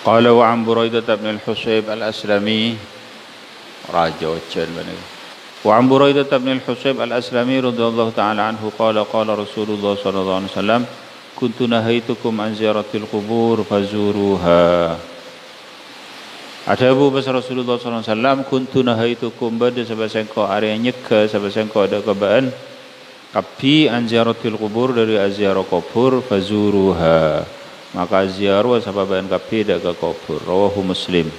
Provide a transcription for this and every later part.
Qala wa an Buraidah bin al-Husayb al-Aslami raja wajan benar. Wa an Buraidah bin al-Husayb al-Aslami radhiyallahu ta'ala anhu qala qala Rasulullah sallallahu alaihi wasallam kuntu nahaitukum an ziyaratil qubur fazuruha. Ada Abu Bakar Rasulullah sallallahu alaihi wasallam kuntu nahaitukum bada sabasengko area nyeka sabasengko ada kebaan kapi an ziyaratil qubur dari ziarah kubur fazuruha. Maka ziarah sababan kapi daga kubur. Rawahu Muslim.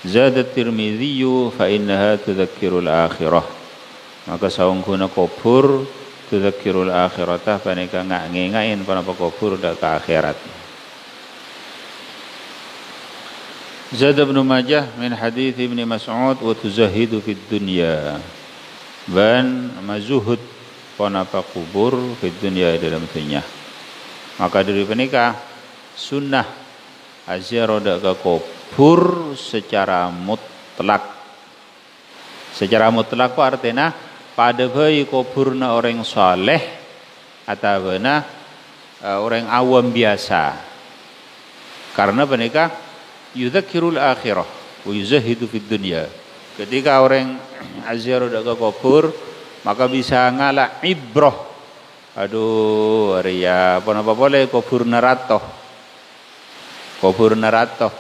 Zada Tirmidzi fa innaha tudzakkirul akhirah. Maka saung kuna kubur tudzakkirul akhiratah panika ngengain pana kubur dak ka akhirat. Zada Ibnu Majah min hadits Ibnu Mas'ud wa tuzahidu fid dunya. Ban mazuhud pana kubur fid dunya dalam dunia. Maka dari panika sunnah ziarah ke kubur secara mutlak. Secara mutlak itu artinya pada bayi kuburna orang saleh atau orang awam biasa. Karena mereka yudzakirul akhirah wa yuzahidu fid dunya. Ketika orang ziarah ke kubur maka bisa ngalah ibrah. Aduh, Arya, apa boleh kubur naratoh. Kubur narato.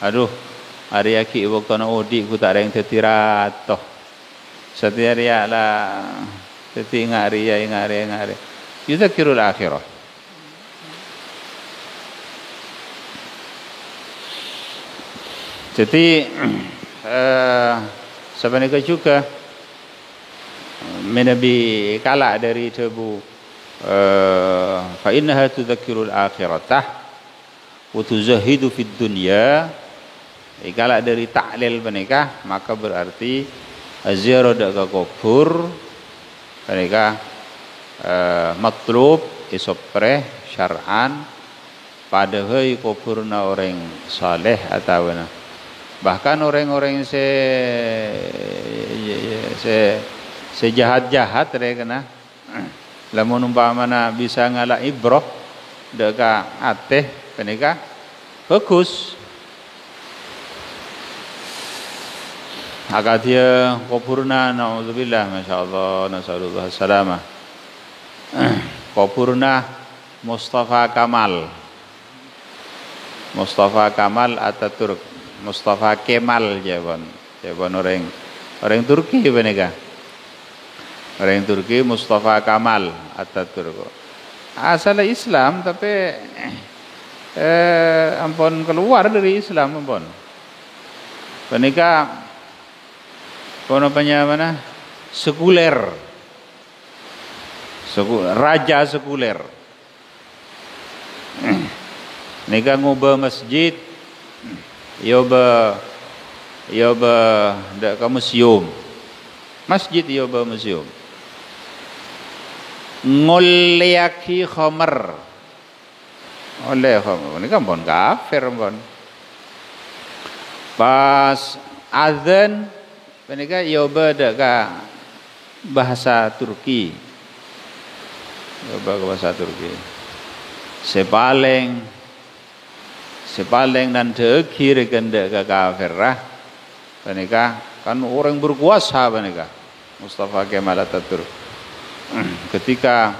Aduh, hari aki waktu na odi ku tak ada yang tetirato. Setiap hari lah, teti ngari. Yudzakirul akhirah. Jadi sebenarnya juga menabi kala dari tebu fa innaha tudzakirul akhirah wa tuzahidu fid dunya. Kalau dari ta'lil menikah maka berarti ziarah ke kubur menikah matlub isopre syar'an pada hari kuburna orang saleh atau bahkan orang-orang sejahat-jahat mereka kena lamun umpamana bisa ngalah ibrah deka ateh menikah bagus. Agak dia kuburna naudzubillah masyaallah nasallallahu salamah. Kuburna Mustafa Kamal Ataturk, Mustafa Kemal jawan orang Turki menikah. Orang Turki Mustafa Kamal Ataturk. Asal Islam tapi ampun keluar dari Islam ampun. Menikah mana? Sekuler. Raja sekuler. Nikah ngubah masjid. Yoba dak ke museum. Masjid yoba museum. Ngoliaki khamar. Oleh khamar. Ini kan pun kafir pun. Pas azan menika yoba dak ka bahasa Turki. Yoba bahasa Turki. Sepaling dan dekir dak ka kafir lah. Menika kan orang berkuasa menika. Mustafa Kemal Ataturk. Ketika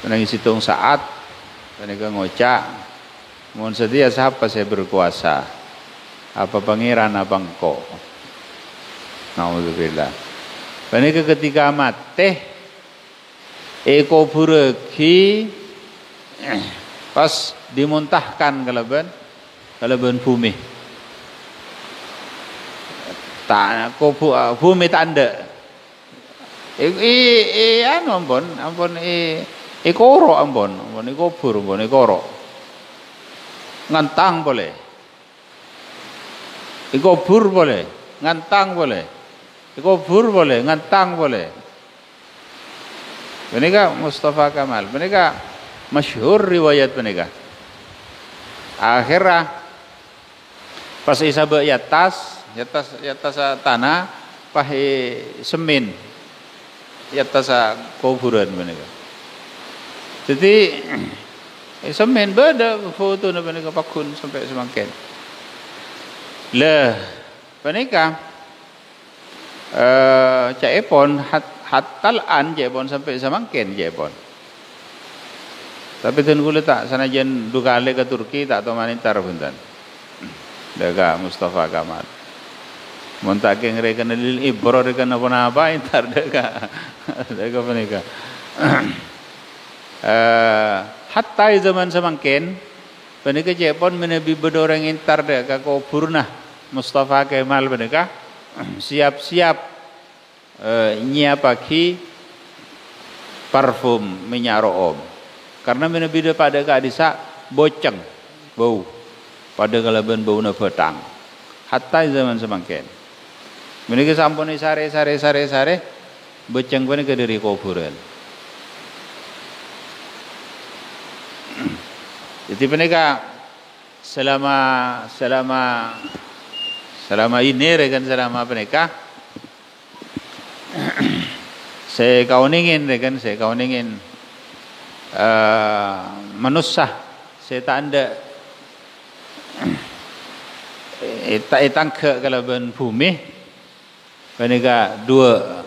menangis hitung saat menika ngocak mohon sedia siapa saya berkuasa apa pangeran apa engkau naudzubillah menika ketika mati eko bureki pas dimuntahkan keleban bumi tak bumi tanda ampun ikoro ampun ikobur ampun ikoro ngantang boleh ikobur boleh ngantang boleh ikobur boleh ngantang boleh. Menika Mustafa Kamal menika masyhur riwayat menika akhirnya pas isabah yatas tanah pahe semin yatas kuburan menika. Jadi Semen beda foto na panika pakun sampai semangkin. Lah panika cak epon hatal an cak epon sampai semangkin cak epon. Tapi tun kula tak sanajan dukale ke Turki tak tahu manitar punten. Daga Mustafa Kamal. Mun tak ke ngrekan lil ibro rekan apa intar daga. Daga panika. Hatta zaman semangkin panika jepon menebi bedoreng intar de ka kuburna Mustafa Kemal panika siap-siap nyiapaki parfum minyak room karena menebi de pada ka disa boceng bau pada kalaban bau na petang hatta zaman semangkin menika sampun sare boceng panika dari kuburan. Jadi mereka selama ini rekan selama mereka saya kauningin menusah saya tak ada itang ke kalaban bumi mereka dua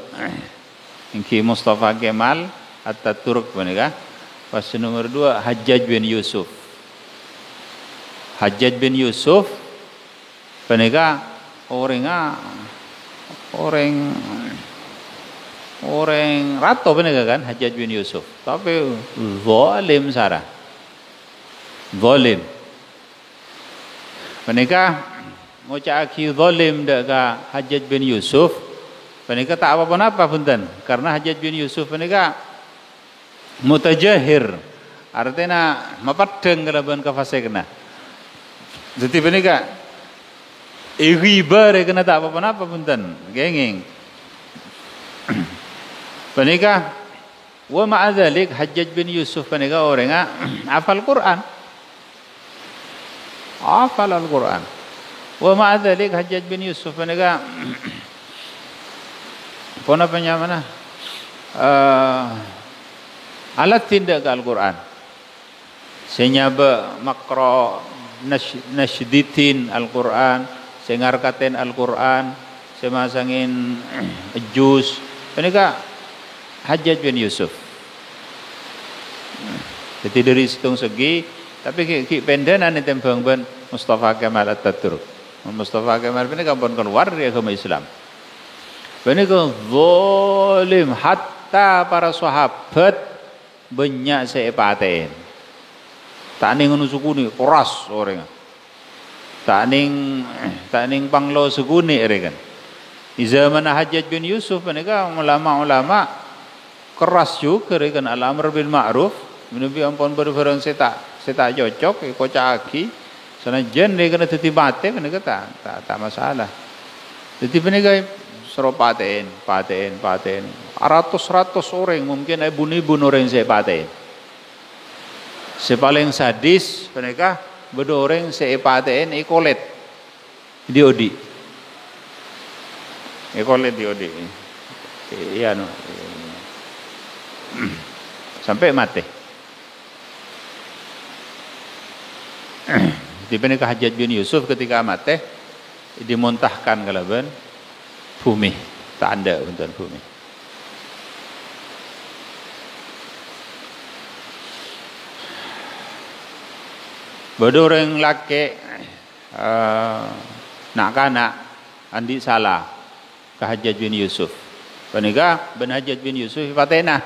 Inki Mustafa Kemal Ataturk mereka pas nomor 2 Hajjaj bin Yusuf panika orang rato panika kan Hajjaj bin Yusuf tapi zalim sarah zalim panika ngocaaki zalim daga Hajjaj bin Yusuf panika tak apa-apa punten karena Hajjaj bin Yusuf panika mutajahir artinya mapadeng kalaban kafasekna. Jadi panika riba kena tak apa-apa punten gengeng. Panika wa ma'adzalik Hajjaj bin Yusuf panika orangnya hafal Quran. Hafal Al-Quran. Wa ma'adzalik Hajjaj bin Yusuf panika pona penyamana alat tindak Al-Quran. Senyaba makro nasditin Al-Quran, sengarkaten Al-Quran, semasangin juz. Panika Hajjaj bin Yusuf. Jadi dari situng segi, tapi ki pendenan tembang ben Mustafa Kemal Ataturk. Mustafa Kemal panika pun keluar dari agama Islam. Panika zalim hatta para sahabat banyak sepaten. Tak ning ngono suku ni keras orang. Tak ning panglo suku ni rekan. Di zaman Hajjaj bin Yusuf mereka ulama-ulama keras juga rekan al-amr bil ma'ruf, menabi ampun barang saya tak cocok kocaki. Sanajan rekan dadi mate mereka tak masalah. Jadi mereka seropaten, paten. Ratus orang mungkin ibun orang saya paten. Sepaling sadis mereka bedoreng sepaten ikolet diodi. Ikolet diodi. Iya no. Sampai mati. Di mereka Hajjaj bin Yusuf ketika mati dimuntahkan ke laban bumi, tanda untuk bumi. Bedoreng laki nak kanak andi salah ke Hajjaj bin Yusuf. Panika ben Hajjaj bin Yusuf patena.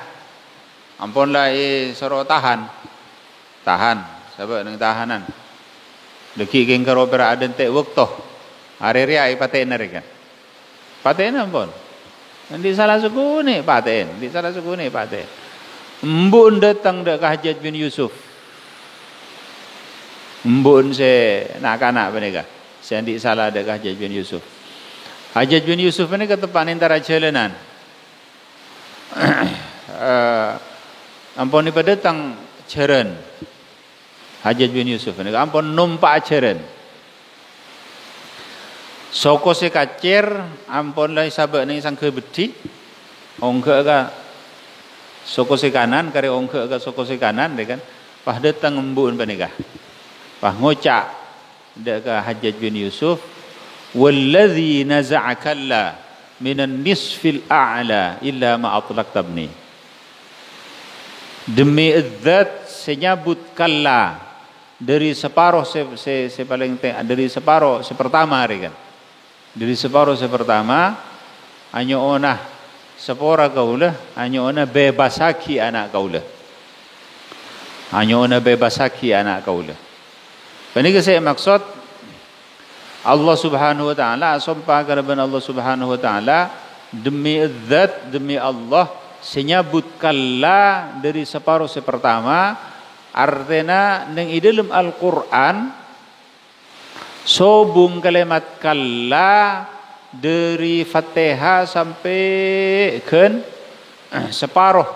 Ampunlah soro tahan. Sabab nang tahanan. Deki geng karo pera aden tek waktu. Hari ria patena reka. Patena ampun. Andi salah suku ni paten. Embun datang dak ke Hajjaj bin Yusuf. Mbun se nak-anak mereka. Sendi salah dekat Hajjaj bin Yusuf. Hajjaj bin Yusuf ini ketepan antara jalanan. Ampun pada datang jaran. Hajjaj bin Yusuf ini ampun numpak jaran. Soko se kacir ampun lai sabak ni sang kebedi. Ongke ka soko se kanan kare ongke ka soko se kanan kan. Pah datang embun panikah. Pah ngocak deka Hajjaj bin Yusuf, wallazi naza'a kalla minan nisfil a'la illa ma atlaqta ibni. Demi zat senyabut kalla dari separuh paling dari separuh sepertama hari kan. Dari separuh sepertama hanya onah sepora kaulah, hanya ona bebasaki anak kaulah. Hanya ona bebasaki anak kaulah. Ini saya maksud Allah Subhanahu wa taala sumpah kepada Allah Subhanahu wa taala demi zat demi Allah senyabut kalla dari separuh sepertama artinya neng dalam Al-Qur'an sobung kalimat kalla dari Fatihah sampai ke separuh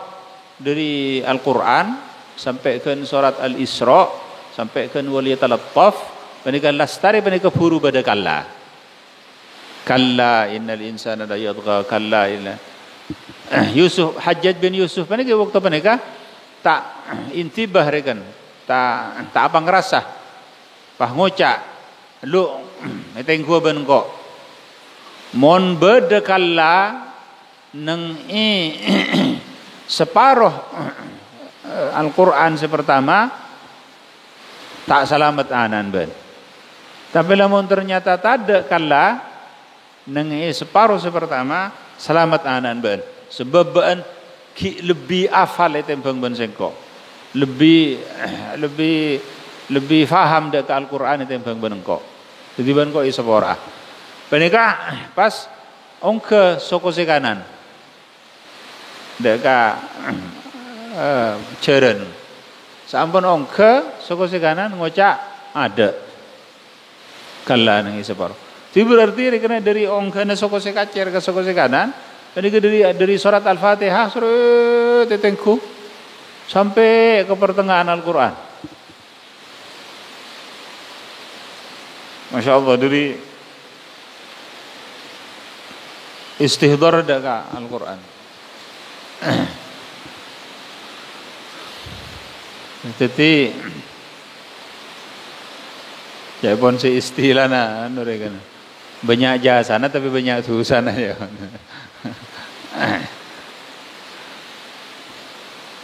dari Al-Qur'an sampai ke surat Al-Isra sampai ke waliyatalattaf panika lastari panika huru pada kalla innal insana la yadgha kalla illa Yusuf Hajjaj bin Yusuf panika waktu panika tak intibah rekan tak apa ngerasa pah ngocak lu eteng gua ben kok mon beda kalla neng separuh Al-Quran sepertama tak selamat anan ben. Tapi lamun ternyata tak ada kalla neng separuh sepertama selamat anan ben. Sebab ben lebih afal tembang ben sengko. Lebih faham dek Al-Quran tembang ben engko. Jadi ben kok isepora. Penika pas ongke soko kanan. Deka jeren sampun ongke saka kanan ngocak ada kala nang separo. Itu berarti kena dari ongke saka kacer ke saka kanan jadi dari surat Al-Fatihah surat tetengku sampai ke pertengahan Al-Qur'an. Masya Allah dari istihdar deka Al-Qur'an. Jadi ya pun si istilah na kan banyak jasana tapi banyak susana ya.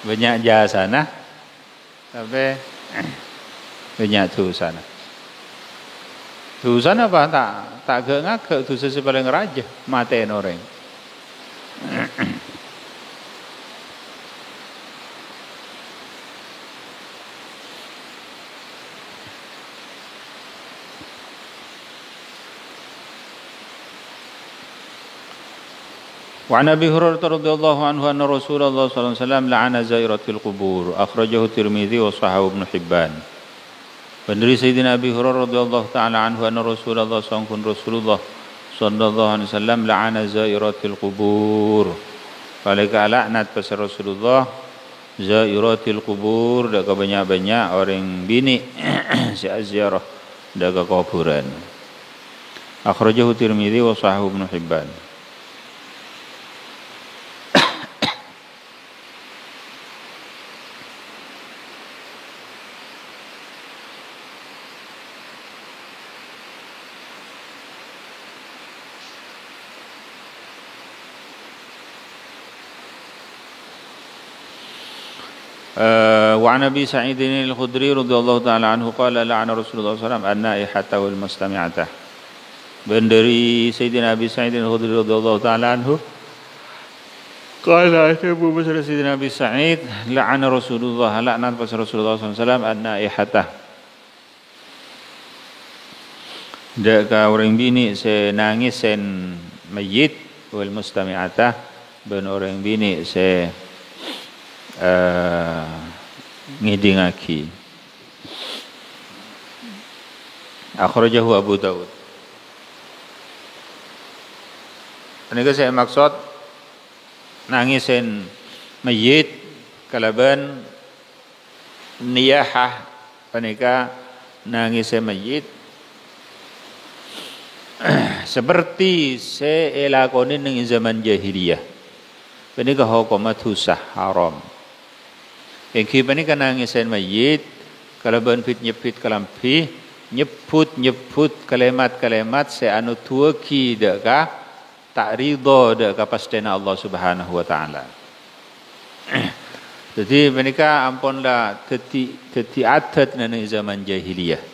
Banyak jasana tapi banyak susana. Susana apa tak ngak dosa paling raja maten orang. وعن أبي هريرة رضي الله عنه أن رسول الله صلى الله عليه وسلم لعن زائرة القبور أخرجه الترمذي وصححه ابن حبان. Dari Sayyidina Abi Hurairah radhiyallahu taala anhu anna Rasulullah sallallahu alaihi wasallam la'ana zairatil qubur. Palika laknat pas Rasulullah zairatil qubur dak banyak-banyak orang bini si ziarah dak kuburan. Akhrajahu Tirmidzi wa sahahu Ibnu Hibban. وعن أبي سعيد الخدري رضي الله تعالى عنه قال لعن رسول الله صلى الله عليه وسلم النائحة والمستمعة. Dari Sayyidina Abi Sa'id al-Khudri radhiyallahu ta'ala anhu qala Abu Bakar Sayyidina Abi Sa'id la'ana Rasulullah la'nat Rasulullah sallallahu alaihi wasallam an-naihata. Deka orang bini se nangis sen mayit wal mustami'ata ben orang bini se ngidingaki. Akhrajahu Abu Daud. Ini saya maksud nangisin mayit kalaban niyahah panika nangisin mayit seperti seelakonin ng zaman jahiliyah. Panika hukumat husah haram. Yang kita ni kan nangisan mayit, kalau benfit nyepit kalampi, nyebut kalimat-kalimat seanu tua ki deka tak ridho deka pastena Allah Subhanahu wa taala. Jadi mereka ampunlah teti adat nang zaman jahiliyah.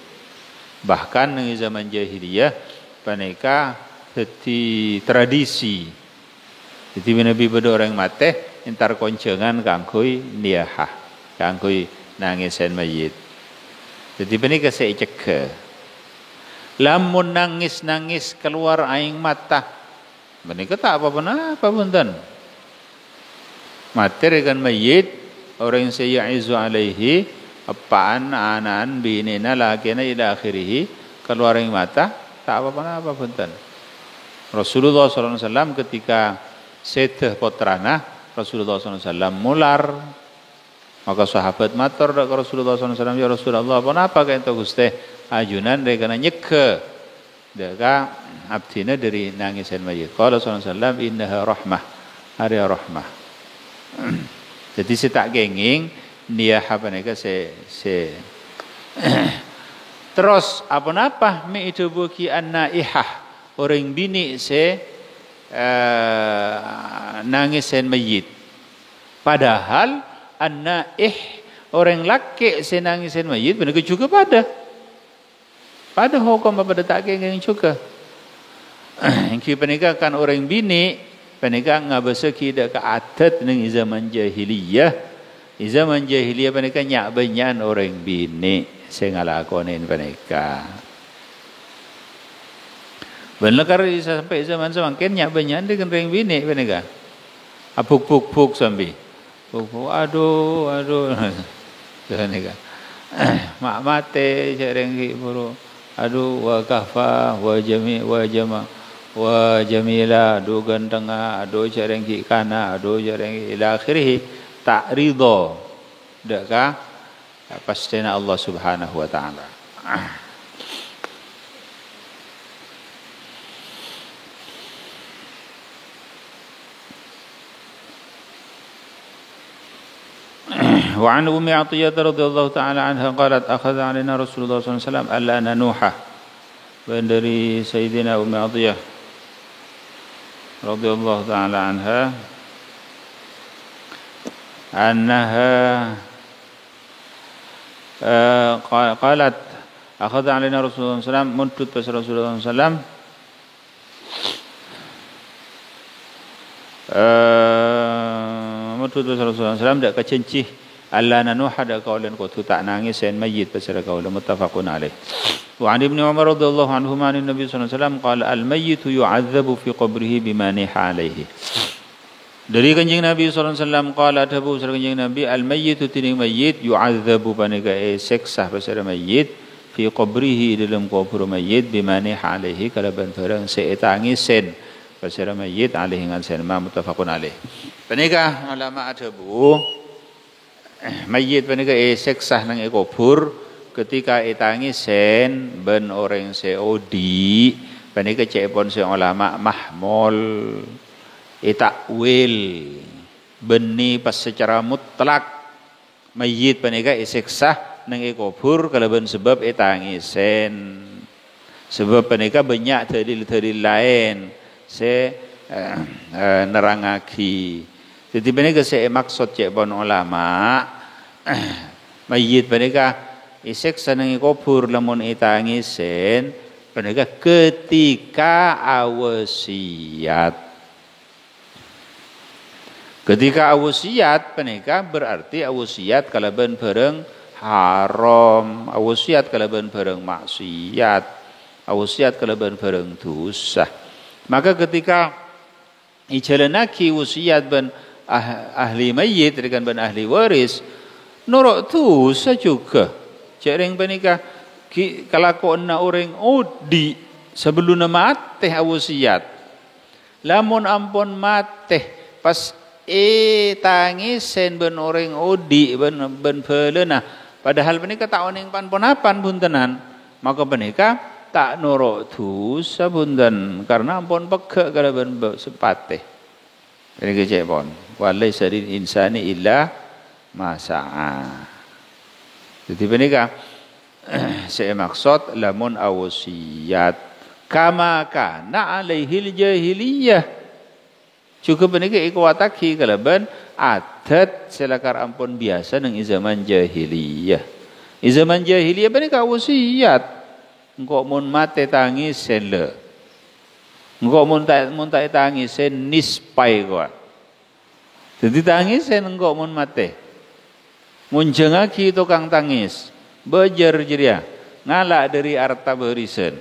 Bahkan nang zaman jahiliyah mereka teti tradisi. Jadi Nabi pada orang mati entar koncengan kangkui niyahah, kangkui nangisan mayit. Jadi mereka saya cek. Lamun nangis keluar aing mata. Mereka tak apa-apa punten. Mati dengan mayit orang saya izu alaihi apaan anan binina lakina ila akhirih keluar aing mata tak apa-apa punten. Rasulullah SAW ketika seteh potrana Rasulullah SAW mular. Maka sahabat matur ke Rasulullah SAW, ya Rasulullah, apa kaya itu Gusti? Ajunan mereka nyeke. Deka abdina dari nangisan mayit. Qala SAW, innaha rahmah. Hari rahmah. Jadi saya tak genging, dia apa mereka terus apa mi itu buki an-naihah. Orang bini nangisan mayit. Padahal orang laki senangisan mayit benar juga pada hukum pada tak geng juga. Yang kita kan orang bini mereka ngabasa kita ke adat nang zaman jahiliyah. Zaman jahiliyah mereka nyak banyak orang bini saya ngalakonin mereka. Benar sampai zaman semakin nyak banyak dengan orang bini mereka. Apuk sampai. Aduh. Jangan ni kan. Mak mate jarang buru. Aduh wa kahfa wa jamila aduh gantanga aduh jarang kana aduh jarang ila akhirih tak ridho. Deka pastena Allah Subhanahu wa taala. وعن أم عطية رضي الله تعالى عنها قالت أخذ علينا رسول الله صلى الله عليه وسلم ألا ننوح. Dan dari Sayyidina Ummi Atiyah radhiyallahu ta'ala anha annaha qalat akhadha alaina Rasulullah sallallahu alaihi wasallam muntut pas Rasulullah sallallahu alaihi wasallam muntut pas Rasulullah sallallahu alaihi wasallam dak kacencih alla nanuha dak kaulan ko tu tak nangis sen mayit pas kaulan muttafaqun alaih. Wa an Ibnu Umar radhiyallahu anhuma an Nabi sallallahu alaihi wasallam qala al mayyit yu'adzabu fi qabrihi bima niha alaihi. Dari kanjeng Nabi sallallahu alaihi wasallam qala tabu kanjeng Nabi al mayyitu tining mayit yu'adzabu panika seksa pasara mayit fi qabrihi dalam kubur mayit bima niha alaihi kalaban barang seetangi sen pasara mayit alaihi ngan sen ma muttafaqun alaih. Panika ulama tabu mayit panika seksa nang kubur ketika itangi sen ben orang seodi panika cepon se ulama mahmul itakwil beni pas secara mutlak mayit panika seksa nang kubur kalaban sebab itangi sen sebab panika banyak dalil-dalil lain se nerangaki. Jadi panika se maksud cepon ulama mayit panika seksa nang kubur lamun itangi sen panika ketika awasiat. Ketika awasiat panika berarti awasiat kalaban bareng haram, awasiat kalaban bareng maksiat, awasiat kalaban bareng dosa. Maka ketika ijalanaki wasiat ban ahli mayit dengan ban ahli waris nurut dosa juga. Cereng panika kalakonna orang odi sebelum mati awasiat. Lamun ampun mati pas tangis sen ben orang odi ben pelena padahal panika tak oning pan-ponapan puntenan maka panika tak nurut dosa punten karena ampun pegek kalau ben sepatih. Ini kecebon. Walaysa lil insani illa masa'a. Jadi menika saya maksud lamun awasiyat kama kana alaihil jahiliyah. Juga menika ikwataki kalaban adat selakar ampun biasa nang zaman jahiliyah. Di zaman jahiliyah menika wasiat. Engko mun mate tangis sele. Engko mun tak tangis sen nispai kok. Jadi tangis sen engko mun mate. Mun jengaki tukang tangis. Bejer jeria ngalak dari harta barisan.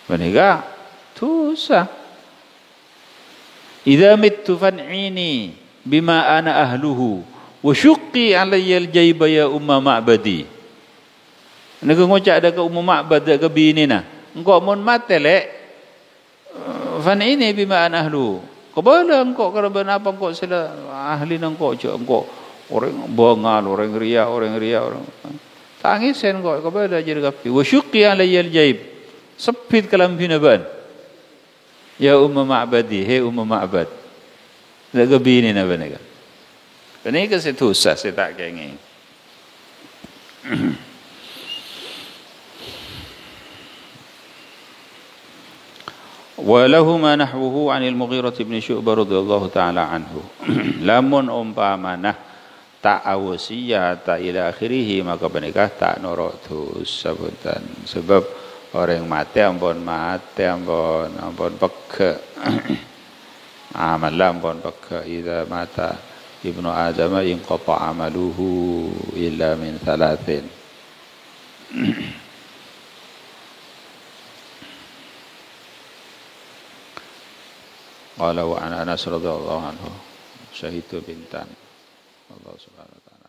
Menika dosa. Idza mittu fan'ini bima ana ahluhu wa syuqqi alayya al-jayba ya umma ma'badi. Nego ngocak ada ke umma ma'bad ke binina. Engkau mun mate lek fan'ini bima ana ahluhu. Kebala engkau keraban apa engkau sila ahli engkau je engkau orang bengal orang ria orang tangisan kok kepada jadi kapi wa syuqqi alayya al-jayb sepit kalam binaban ya umma ma'badi he umma ma'bad la gabini na banega ini kasi dosa saya tak kengi wa lahu ma nahwuhu 'anil Mughirah bin Syu'bah radhiyallahu ta'ala anhu lamun umpamana tak awasiyat tak ila akhirih maka menikah tak norok dosa sebutan sebab orang mati ampun peke amal ampun peke idza mata ibnu adam inqata amaluhu illa min thalathin qala wa an Anas radhiyallahu anhu syahidu bintan Allah subhanahu wa ta'ala